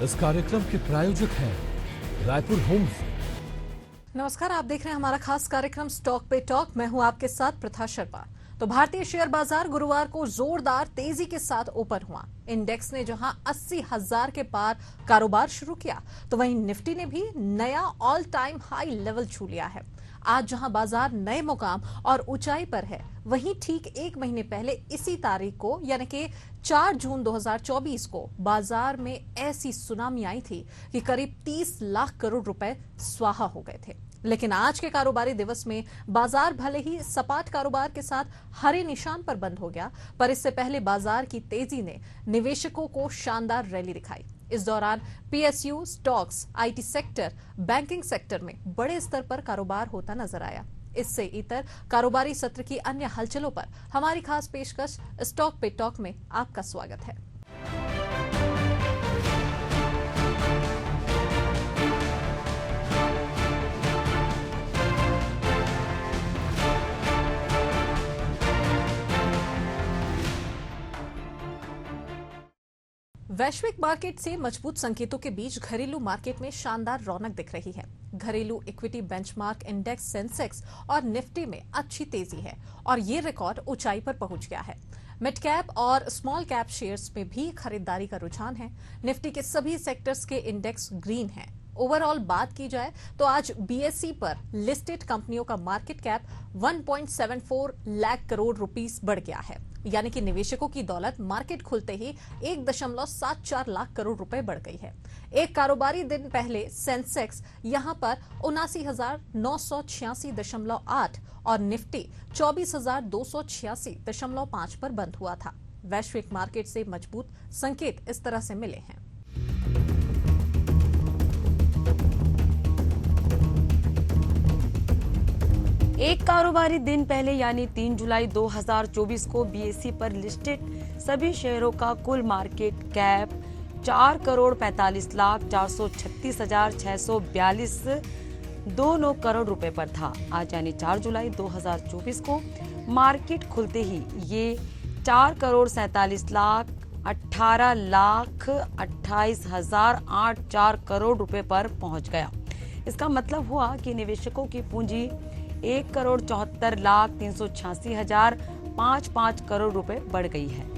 इस कार्यक्रम के प्रायोजक हैं रायपुर होम्स। नमस्कार, आप देख रहे हैं हमारा खास कार्यक्रम स्टॉक पे टॉक। मैं हूं आपके साथ प्रथा शर्मा। तो भारतीय शेयर बाजार गुरुवार को जोरदार तेजी के साथ ओपन हुआ। इंडेक्स ने जहां 80,000 के पार कारोबार शुरू किया, तो वहीं निफ्टी ने भी नया ऑल टाइम हाई लेवल छू लिया है। आज जहां बाजार नए मुकाम और ऊंचाई पर है, वहीं ठीक एक महीने पहले इसी तारीख को यानी कि 4 जून 2024 को बाजार में ऐसी सुनामी आई थी कि करीब 30 लाख करोड़ रुपए स्वाहा हो गए थे। लेकिन आज के कारोबारी दिवस में बाजार भले ही सपाट कारोबार के साथ हरे निशान पर बंद हो गया, पर इससे पहले बाजार की तेजी ने निवेशकों को शानदार रैली दिखाई। इस दौरान PSU, stocks, IT sector, banking sector में बड़े स्तर पर कारोबार होता नजर आया। इससे इतर कारोबारी सत्र की अन्य हलचलों पर हमारी खास पेशकश स्टॉक पे टॉक में आपका स्वागत है। वैश्विक मार्केट से मजबूत संकेतों के बीच घरेलू मार्केट में शानदार रौनक दिख रही है। घरेलू इक्विटी बेंचमार्क इंडेक्स सेंसेक्स और निफ्टी में अच्छी तेजी है और ये रिकॉर्ड ऊंचाई पर पहुंच गया है। मिड कैप और स्मॉल कैप शेयर्स में भी खरीदारी का रुझान है। निफ्टी के सभी सेक्टर्स के इंडेक्स ग्रीन हैं। ओवरऑल बात की जाए तो आज बीएसई पर लिस्टेड कंपनियों का market cap 1.74 lakh crore rupees बढ़ गया है, यानी कि निवेशकों की दौलत मार्केट खुलते ही 1.74 लाख करोड़ रुपए बढ़ गई है। एक कारोबारी दिन पहले सेंसेक्स यहां पर 79,986.8 और निफ्टी 24,286.5 पर बंद हुआ था। वैश्विक मार्केट से मजबूत संकेत इस तरह से मिले हैं। एक कारोबारी दिन पहले यानी 3 जुलाई 2024 को बीएसई पर लिस्टेड सभी शेयरों का कुल मार्केट कैप 4,45,436,642 करोड़ रुपए पर था। आज यानी 4 जुलाई 2024 को मार्केट खुलते ही ये 4,47,18,28,084 करोड़ रुपए पर पहुंच गया। इसका मतलब हुआ कि निवेशकों की पूंजी 1,74,386,055 करोड़ रुपए बढ़ गई है।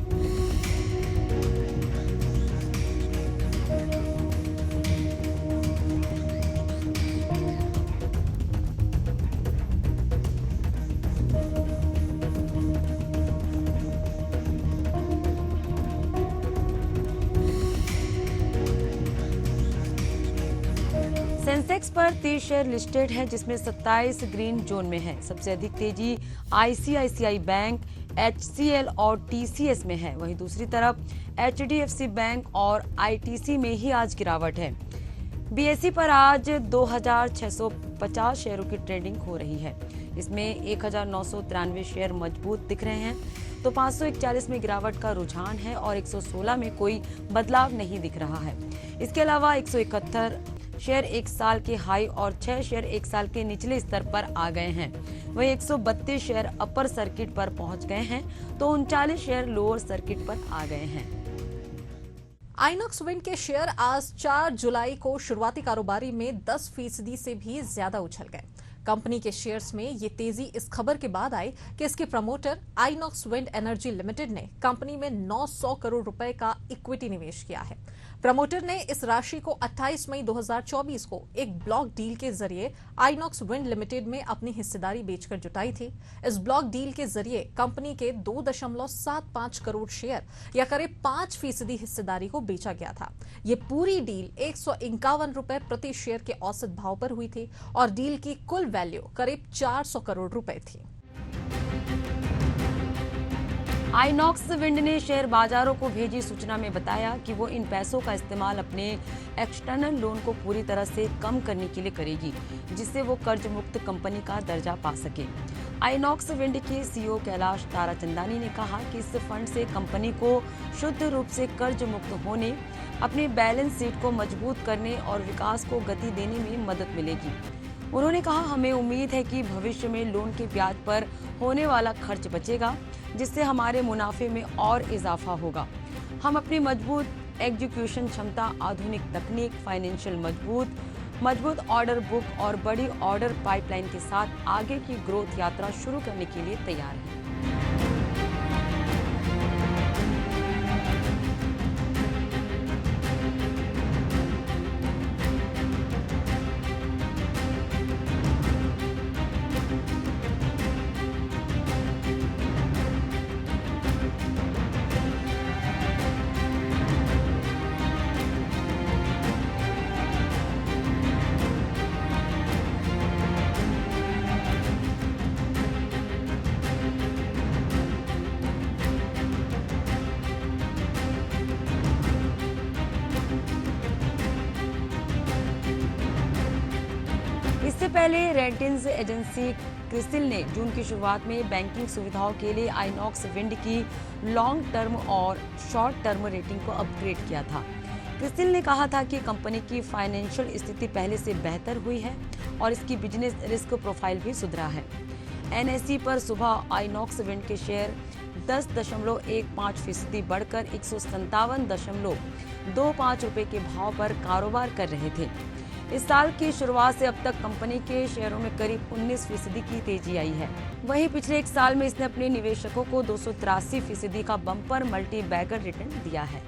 सेंसेक्स पर 30 शेयर लिस्टेड है, जिसमें 27 ग्रीन जोन में है। सबसे अधिक तेजी आईसीआईसीआई बैंक, एचसीएल और टीसीएस में है। वहीं दूसरी तरफ एचडीएफसी बैंक और आईटीसी में ही आज गिरावट है। बीएसई पर आज 2,650 शेयरों की ट्रेडिंग हो रही है। इसमें 1,993 शेयर मजबूत दिख रहे हैं, तो 541 में गिरावट का रुझान है और 116 में कोई बदलाव नहीं दिख रहा है। इसके अलावा 171 शेयर एक साल के हाई और 6 शेयर एक साल के निचले स्तर पर आ गए हैं। वहीं 132 शेयर अपर सर्किट पर पहुंच गए हैं, तो 39 शेयर लोअर सर्किट पर आ गए हैं। आइनॉक्स विंड के शेयर आज 4 जुलाई को शुरुआती कारोबारी में 10% से भी ज्यादा उछल गए। कंपनी के शेयर्स में ये तेजी इस खबर के बाद आई कि इसके promoter INOX wind energy limited ने कंपनी में 900 करोड़ रुपए का इक्विटी निवेश किया है। प्रमोटर ने इस राशि को 28 मई 2024 को एक ब्लॉक डील के जरिए आइनॉक्स विंड लिमिटेड में अपनी हिस्सेदारी बेचकर जुटाई थी। इस ब्लॉक डील के जरिए कंपनी के 2.75 करोड़ शेयर या करीब 5% हिस्सेदारी को बेचा गया था। ये पूरी डील 151 रुपए प्रति शेयर के औसत भाव पर हुई थी और डील की कुल वैल्यू करीब 400 करोड़ रुपए थी। आइनॉक्स विंड ने शेयर बाजारों को भेजी सूचना में बताया कि वो इन पैसों का इस्तेमाल अपने एक्सटर्नल लोन को पूरी तरह से कम करने के लिए करेगी, जिससे वो कर्ज मुक्त कंपनी का दर्जा पा सके। आइनॉक्स विंड के सीईओ कैलाश ताराचंदानी ने कहा कि इस फंड से कंपनी को शुद्ध रूप से कर्ज मुक्त होने, अपनी बैलेंस शीट को मजबूत करने और विकास को गति देने में मदद मिलेगी। उन्होंने कहा, हमें उम्मीद है कि भविष्य में लोन के ब्याज पर होने वाला खर्च बचेगा, जिससे हमारे मुनाफे में और इजाफा होगा। हम अपनी मजबूत एग्जीक्यूशन क्षमता, आधुनिक तकनीक, फाइनेंशियल मजबूत ऑर्डर बुक और बड़ी ऑर्डर पाइपलाइन के साथ आगे की ग्रोथ यात्रा शुरू करने के लिए तैयार है। इससे पहले रेटिंग्स एजेंसी क्रिसिल ने जून की शुरुआत में बैंकिंग सुविधाओं के लिए आइनॉक्स विंड की लॉन्ग टर्म और शॉर्ट टर्म रेटिंग को अपग्रेड किया था। क्रिसिल ने कहा था कि कंपनी की फाइनेंशियल स्थिति पहले से बेहतर हुई है और इसकी बिजनेस रिस्क प्रोफाइल भी सुधरा है। एनएसई पर सुबह आइनॉक्स विंड के शेयर 10.15% बढ़कर 157.25 रुपए के भाव पर कारोबार कर रहे थे। इस साल की शुरुआत से अब तक कंपनी के शेयरों में करीब 19% की तेजी आई है। वहीं पिछले एक साल में इसने अपने निवेशकों को 283% का बम्पर मल्टी बैगर रिटर्न दिया है।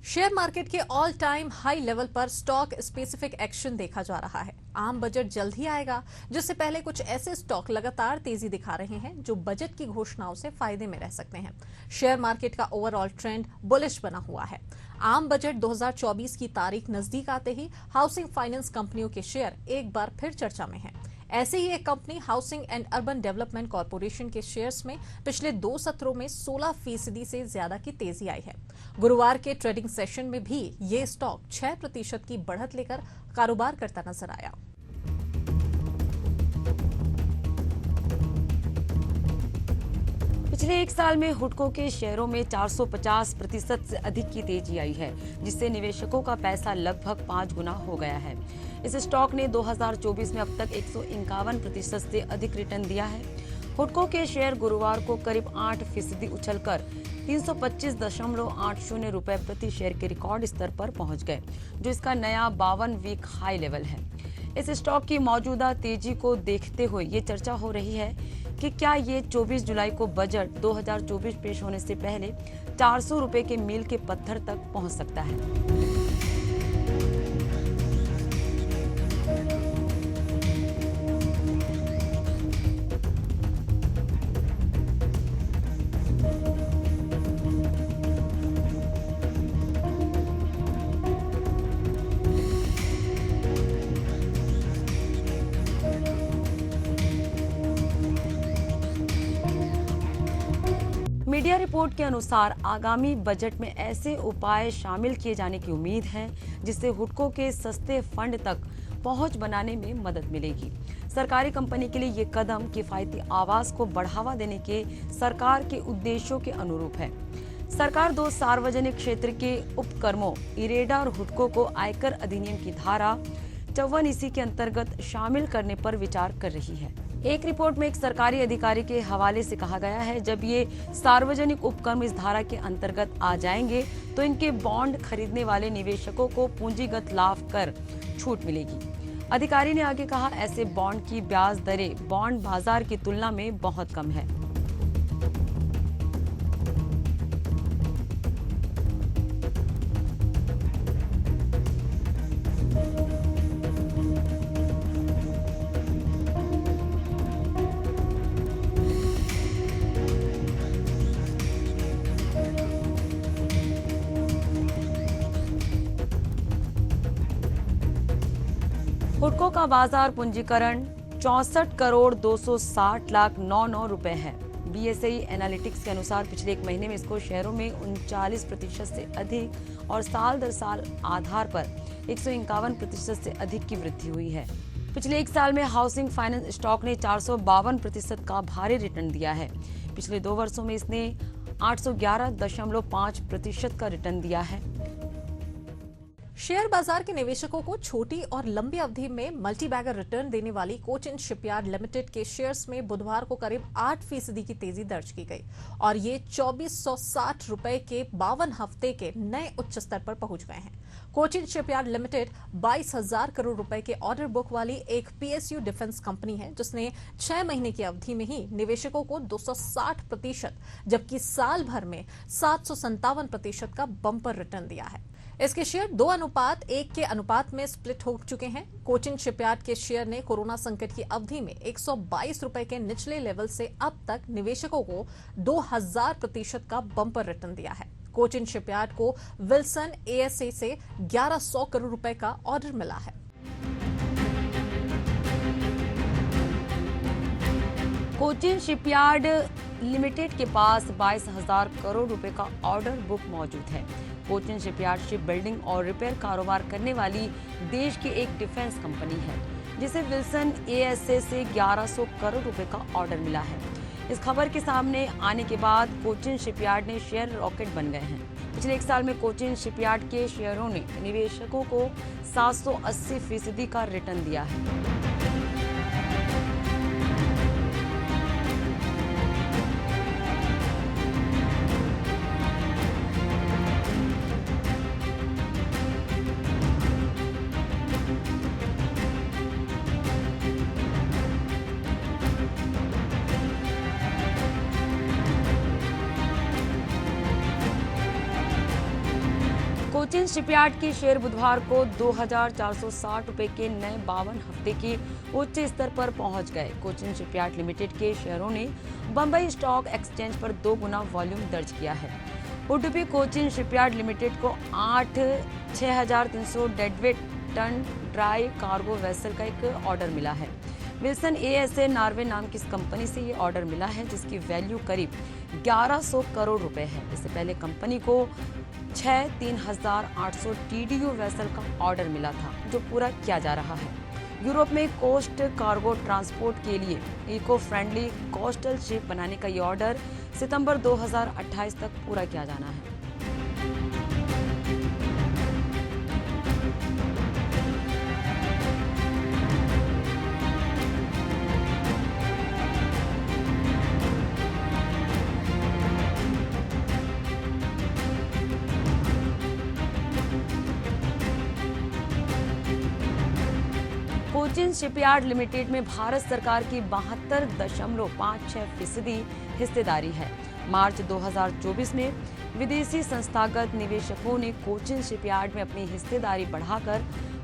शेयर मार्केट के ऑल टाइम हाई लेवल पर स्टॉक स्पेसिफिक एक्शन देखा जा रहा है। आम बजट जल्द ही आएगा, जिससे पहले कुछ ऐसे स्टॉक लगातार तेजी दिखा रहे हैं जो बजट की घोषणाओं से फायदे में रह सकते हैं। शेयर मार्केट का ओवरऑल ट्रेंड बुलिश बना हुआ है। आम बजट 2024 की तारीख नजदीक आते ही हाउसिंग फाइनेंस कंपनियों के शेयर एक बार फिर चर्चा में हैं। ऐसे ही एक company housing and urban development corporation के शेयर्स में पिछले 2 सत्रों में 16% से ज्यादा की तेजी आई है। गुरुवार के ट्रेडिंग सेशन में भी ये स्टॉक 6% की बढ़त लेकर कारोबार करता नजर आया। पिछले एक साल में हुडको के शेयरों में 450% से अधिक की तेजी आई है, जिससे निवेशकों का पैसा लगभग 5 गुना हो गया है। इस स्टॉक ने 2024 में अब तक 151% से अधिक रिटर्न दिया है। हुडको के शेयर गुरुवार को करीब 8% उछलकर 325.80 रुपए प्रति शेयर के रिकॉर्ड स्तर पर पहुंच गए, जो इसका नया 52 वीक हाई लेवल है। इस स्टॉक की मौजूदा तेजी को देखते हुए ये चर्चा हो रही है कि क्या ये 24 जुलाई को बजट 2024 पेश होने से पहले 400 रुपए के मील के पत्थर तक पहुंच सकता है। मीडिया रिपोर्ट के अनुसार आगामी बजट में ऐसे उपाय शामिल किए जाने की उम्मीद है जिससे हुडको के सस्ते फंड तक पहुंच बनाने में मदद मिलेगी। सरकारी कंपनी के लिए ये कदम किफायती आवास को बढ़ावा देने के सरकार के उद्देश्यों के अनुरूप है। सरकार 2 सार्वजनिक क्षेत्र के उपक्रमों इरेडा और हुडको को आयकर अधिनियम की धारा 54 इसी के अंतर्गत शामिल करने पर विचार कर रही है। एक रिपोर्ट में एक सरकारी अधिकारी के हवाले से कहा गया है, जब ये सार्वजनिक उपक्रम इस धारा के अंतर्गत आ जाएंगे तो इनके बॉन्ड खरीदने वाले निवेशकों को पूंजीगत लाभ कर छूट मिलेगी। अधिकारी ने आगे कहा, ऐसे बॉन्ड की ब्याज दरें बॉन्ड बाजार की तुलना में बहुत कम है। हुडको का बाजार पूंजीकरण 64 करोड़ 260 लाख 99 रुपए है। बीएसई एनालिटिक्स के अनुसार पिछले एक महीने में इसको शेयरों में 39% से अधिक और साल दर साल आधार पर 151% से अधिक की वृद्धि हुई है। पिछले एक साल में हाउसिंग फाइनेंस स्टॉक ने 452% का भारी रिटर्न दिया है। पिछले 2 वर्षों में इसने 811.5% का रिटर्न दिया है। शेयर बाजार के निवेशकों को छोटी और लंबी अवधि में मल्टी बैगर रिटर्न देने वाली कोचिन शिपयार्ड लिमिटेड के शेयर्स में बुधवार को करीब 8% की तेजी दर्ज की गई और ये 2460 रुपए के 52 हफ्ते के नए उच्च स्तर पर पहुंच गए हैं। कोचिन शिपयार्ड लिमिटेड 22,000 करोड़ रुपए के ऑर्डर बुक वाली एक पीएसयू डिफेंस कंपनी है, जिसने 6 महीने की अवधि में ही निवेशकों को 260% जबकि साल भर में 757% का बम्पर रिटर्न दिया है। इसके शेयर 2:1 के अनुपात में स्प्लिट हो चुके हैं। कोचिन शिपयार्ड के शेयर ने कोरोना संकट की अवधि में 122 रुपए के निचले लेवल से अब तक निवेशकों को 2000% का बम्पर रिटर्न दिया है। कोचिन शिपयार्ड को विल्सन एएसए से 1100 करोड़ रुपए का ऑर्डर मिला है। कोचिन शिपयार्ड लिमिटेड के पास 22,000 करोड़ रुपए का ऑर्डर बुक मौजूद है। कोचिन शिपयार्ड शिप बिल्डिंग और रिपेयर कारोबार करने वाली देश की एक डिफेंस कंपनी है, जिसे विल्सन एएसए से 1100 करोड़ रुपए का ऑर्डर मिला है। इस खबर के सामने आने के बाद कोचिन शिपयार्ड ने शेयर रॉकेट बन गए हैं। पिछले 1 साल में कोचिन शिपयार्ड के शेयरों ने निवेशकों को 780% का रिटर्न दिया है। कोचिन शिपयार्ड के शेयर बुधवार को 2,460 रुपए के नए 52 हफ्ते के उच्च स्तर पर पहुंच गए। कोचिन शिपयार्ड लिमिटेड के शेयरों ने बंबई स्टॉक एक्सचेंज पर 2 गुना वॉल्यूम दर्ज किया है। उडुपी कोचिन शिपयार्ड लिमिटेड को 6,300 deadweight ton dry cargo vessel का एक ऑर्डर मिला है। विल्सन एएसए नॉर्वे नाम की इस कंपनी से ये ऑर्डर मिला है, जिसकी वैल्यू करीब 1100 करोड़ रुपए है। इससे पहले कंपनी को 3,800 टीडीयू वेसल का ऑर्डर मिला था, जो पूरा किया जा रहा है। यूरोप में कोस्ट कार्गो ट्रांसपोर्ट के लिए इको फ्रेंडली कोस्टल शिप बनाने का ये ऑर्डर सितंबर 2028 तक पूरा किया जाना है। कोचिन शिपयार्ड लिमिटेड में भारत सरकार की 72.56% हिस्सेदारी है। मार्च 2024 में विदेशी संस्थागत निवेशकों ने कोचिन शिपयार्ड में अपनी हिस्सेदारी बढ़ाकर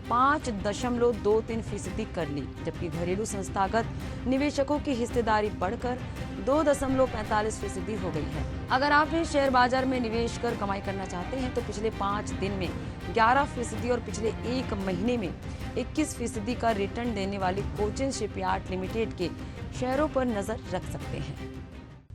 5.23% कर ली, जबकि घरेलू संस्थागत निवेशकों की हिस्सेदारी बढ़कर 2.45% हो गई है। अगर आप भी शेयर बाजार में निवेश कर कमाई करना चाहते हैं तो पिछले 5 दिन में 11% और पिछले 1 महीने में 21% का रिटर्न देने वाली कोचिन शिपयार्ड लिमिटेड के शेयरों पर नजर रख सकते हैं।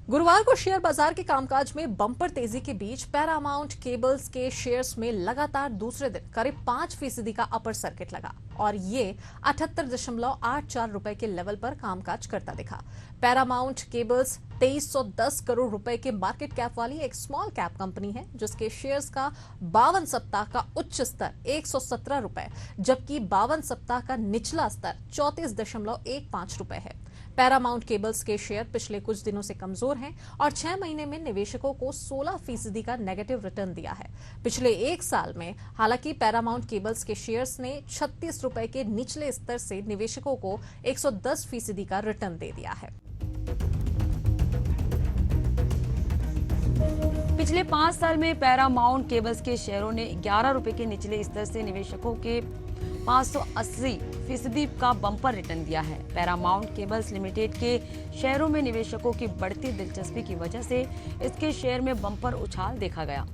गुरुवार को शेयर बाजार के कामकाज में बम्पर तेजी के बीच पैरामाउंट केबल्स के शेयर्स में लगातार दूसरे दिन करीब 5% का अपर सर्किट लगा और ये 78.84 रुपए के लेवल पर कामकाज करता दिखा। पैरामाउंट केबल्स 2310 करोड़ रुपए के मार्केट कैप वाली एक स्मॉल कैप कंपनी है, जिसके शेयर्स का 52 सप्ताह का उच्च स्तर 117 रुपए जबकि 52 सप्ताह का निचला स्तर 34.15 रुपए है। पैरामाउंट केबल्स के शेयर पिछले कुछ दिनों से कमजोर हैं और 6 महीने में निवेशकों को 16% का नेगेटिव रिटर्न दिया है। पिछले 1 साल में हालांकि पैरामाउंट केबल्स के शेयर्स ने 36 रुपए के निचले स्तर से निवेशकों को 110% का रिटर्न दे दिया है। पिछले 5 साल में पैरामाउंट केबल्स के शेयरों ने 11 रुपए के निचले स्तर से निवेशकों के 580% का बम्पर रिटर्न दिया है। पैरामाउंट केबल्स लिमिटेड के शेयरों में निवेशकों की बढ़ती दिलचस्पी की वजह से इसके शेयर में बम्पर उछाल देखा गया।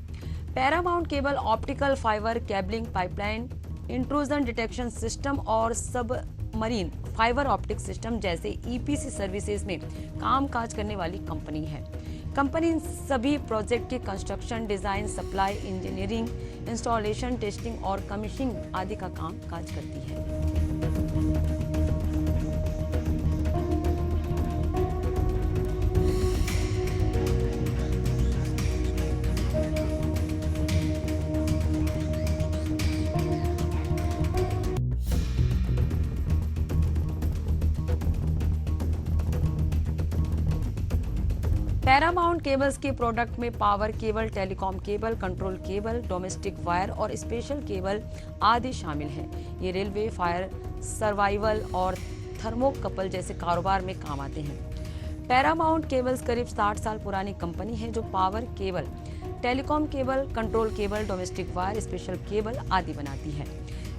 Paramount cable optical fibre cabling, pipeline intrusion detection system और सबमरीन फाइबर ऑप्टिक सिस्टम जैसे ईपीसी सर्विसेज में कामकाज करने वाली कंपनी है। कंपनी इन सभी प्रोजेक्ट के construction, design, supply, engineering, installation, testing और कमीशनिंग आदि का काम काज करती है। पैरामाउंट केबल्स के प्रोडक्ट में power cable, telecom cable, control cable, domestic wire और स्पेशल केबल आदि शामिल हैं। ये रेलवे, फायर, सर्वाइवल और थर्मोकपल जैसे कारोबार में काम आते हैं। पैरामाउंट केबल्स करीब 60 साल पुरानी कंपनी है जो power cable, telecom cable, control cable, domestic wire, special cable आदि बनाती है।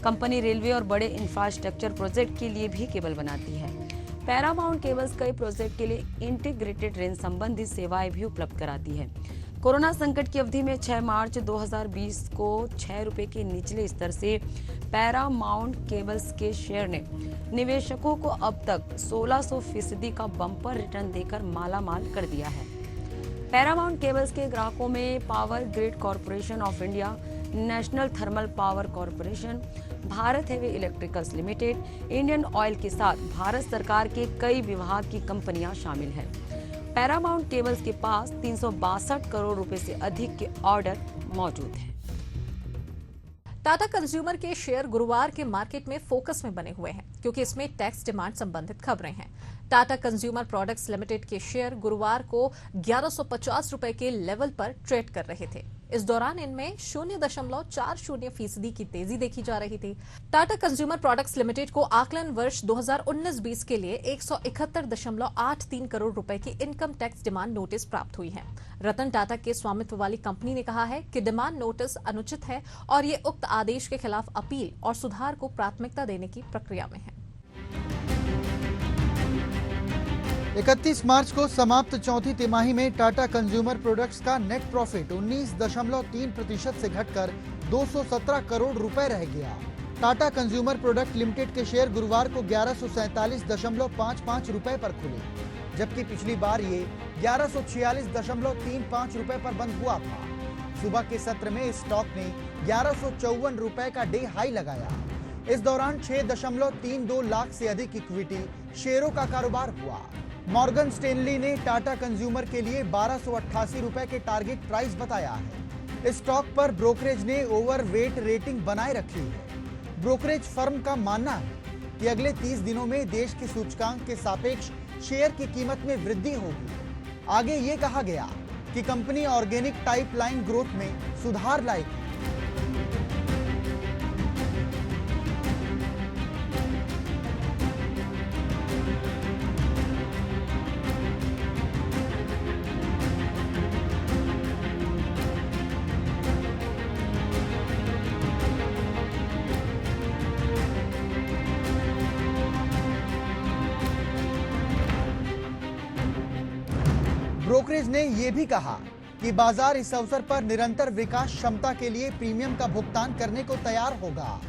कंपनी रेलवे और बड़े इंफ्रास्ट्रक्चर प्रोजेक्ट के लिए भी केबल बनाती है। पैरामाउंट केबल्स कई प्रोजेक्ट के लिए इंटीग्रेटेड रेंज संबंधित सेवाएं भी उपलब्ध कराती है। कोरोना संकट की अवधि में 6 मार्च 2020 को 6 रुपए के निचले स्तर से पैरामाउंट केबल्स के शेयर ने निवेशकों को अब तक 1600% का बम्पर रिटर्न देकर मालामाल कर दिया है। पैरामाउंट केबल्स के ग्राहकों में power grid corporation of India, national thermal power corporation, Bharat heavy electricals limited, Indian oil के साथ भारत सरकार के कई विभाग की कंपनियां शामिल हैं। पैरामाउंट केबल्स के पास 362 करोड़ रुपए से अधिक के ऑर्डर मौजूद हैं। टाटा कंज्यूमर के शेयर गुरुवार के मार्केट में फोकस में बने हुए हैं क्योंकि इसमें टैक्स डिमांड संबंधित खबरें हैं। टाटा कंज्यूमर प्रोडक्ट्स लिमिटेड के शेयर गुरुवार को 1150 रुपए के लेवल पर ट्रेड कर रहे थे। इस दौरान इनमें 0.40% की तेजी देखी जा रही थी। टाटा कंज्यूमर प्रोडक्ट्स लिमिटेड को आकलन वर्ष 2019-20 के लिए 171.83 करोड़ रुपए की इनकम टैक्स डिमांड नोटिस प्राप्त हुई है। रतन टाटा के स्वामित्व वाली कंपनी ने कहा है कि डिमांड नोटिस अनुचित है और ये उक्त आदेश के खिलाफ अपील और सुधार को प्राथमिकता देने की प्रक्रिया में है। 31 मार्च को समाप्त चौथी तिमाही में टाटा कंज्यूमर प्रोडक्ट्स का नेट प्रॉफिट 19.3% से घटकर 217 करोड़ रुपए रह गया। टाटा कंज्यूमर प्रोडक्ट लिमिटेड के शेयर गुरुवार को 1147.55 रुपए पर खुले, जबकि पिछली बार ये 1146.35 रुपए पर बंद हुआ था। सुबह के सत्र में स्टॉक ने 1154 रुपए का डे हाई लगाया। इस दौरान 6.32 लाख से अधिक इक्विटी शेयरों का कारोबार हुआ। मॉर्गन स्टेनली ने टाटा कंज्यूमर के लिए 1288 रुपए के टारगेट प्राइस बताया है। स्टॉक पर ब्रोकरेज ने ओवरवेट रेटिंग बनाए रखी है। ब्रोकरेज फर्म का मानना है कि अगले 30 दिनों में देश के सूचकांक के सापेक्ष शेयर की कीमत में वृद्धि होगी। आगे ये कहा गया कि कंपनी ऑर्गेनिक पाइपलाइन ग्रोथ में सुधार लाएगी। ब्रोकरेज ने यह भी कहा कि बाजार इस अवसर पर निरंतर विकास क्षमता के लिए प्रीमियम का भुगतान करने को तैयार होगा।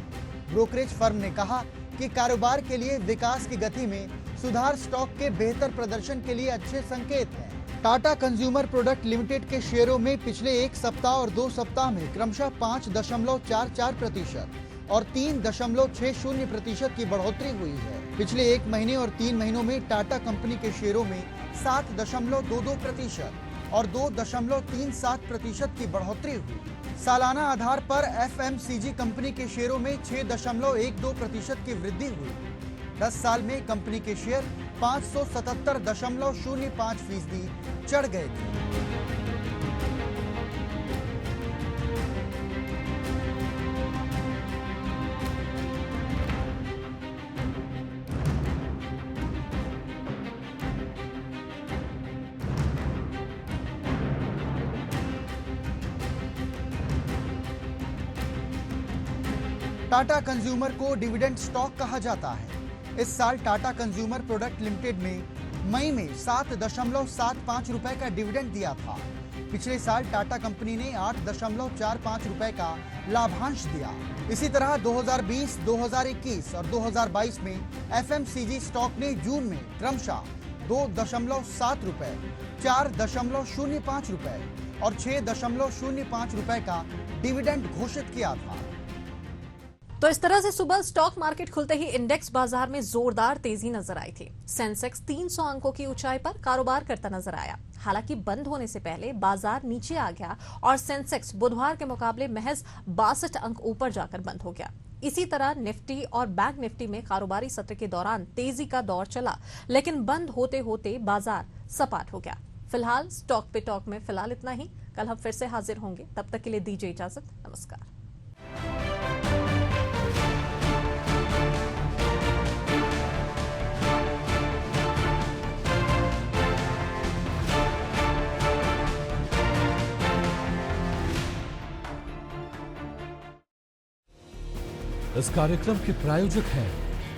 ब्रोकरेज फर्म ने कहा कि कारोबार के लिए विकास की गति में सुधार स्टॉक के बेहतर प्रदर्शन के लिए अच्छे संकेत हैं। टाटा कंज्यूमर प्रोडक्ट लिमिटेड के शेयरों में पिछले 1 सप्ताह और 2 सप्ताह में क्रमशः 5.44% और 3.60% की बढ़ोतरी हुई है। पिछले 1 महीने और 3 महीनों में टाटा कंपनी के शेयरों में 7.22% और 2.37% की बढ़ोतरी हुई। सालाना आधार पर एफएमसीजी कंपनी के शेयरों में 6.12% की वृद्धि हुई। 10 साल में कंपनी के शेयर 577.05% चढ़ गए थे। टाटा कंज्यूमर को डिविडेंड स्टॉक कहा जाता है। इस साल टाटा कंज्यूमर प्रोडक्ट लिमिटेड ने मई में 7.75 रुपए का डिविडेंड दिया था। पिछले साल टाटा कंपनी ने 8.45 रुपए का लाभांश दिया। इसी तरह 2020, 2021 और 2022 में एफएमसीजी स्टॉक ने जून में क्रमशः 2.7 रुपए, 4.05 रुपए और 6.05 रुपए का डिविडेंड घोषित किया था। तो इस तरह से सुबह स्टॉक मार्केट खुलते ही इंडेक्स बाजार में जोरदार तेजी नजर आई थी। सेंसेक्स 300 अंकों की ऊंचाई पर कारोबार करता नजर आया। हालांकि बंद होने से पहले बाजार नीचे आ गया और सेंसेक्स बुधवार के मुकाबले महज 62 अंक ऊपर जाकर बंद हो गया। इसी तरह निफ्टी और बैंक निफ्टी में कारोबारी सत्र के दौरान तेजी का दौर चला, लेकिन बंद होते होते बाजार सपाट हो गया। फिलहाल स्टॉक पे टॉक में फिलहाल इतना ही। कल हम फिर से हाजिर होंगे, तब तक के लिए दीजिए इजाजत। नमस्कार। इस कार्यक्रम के प्रायोजक हैं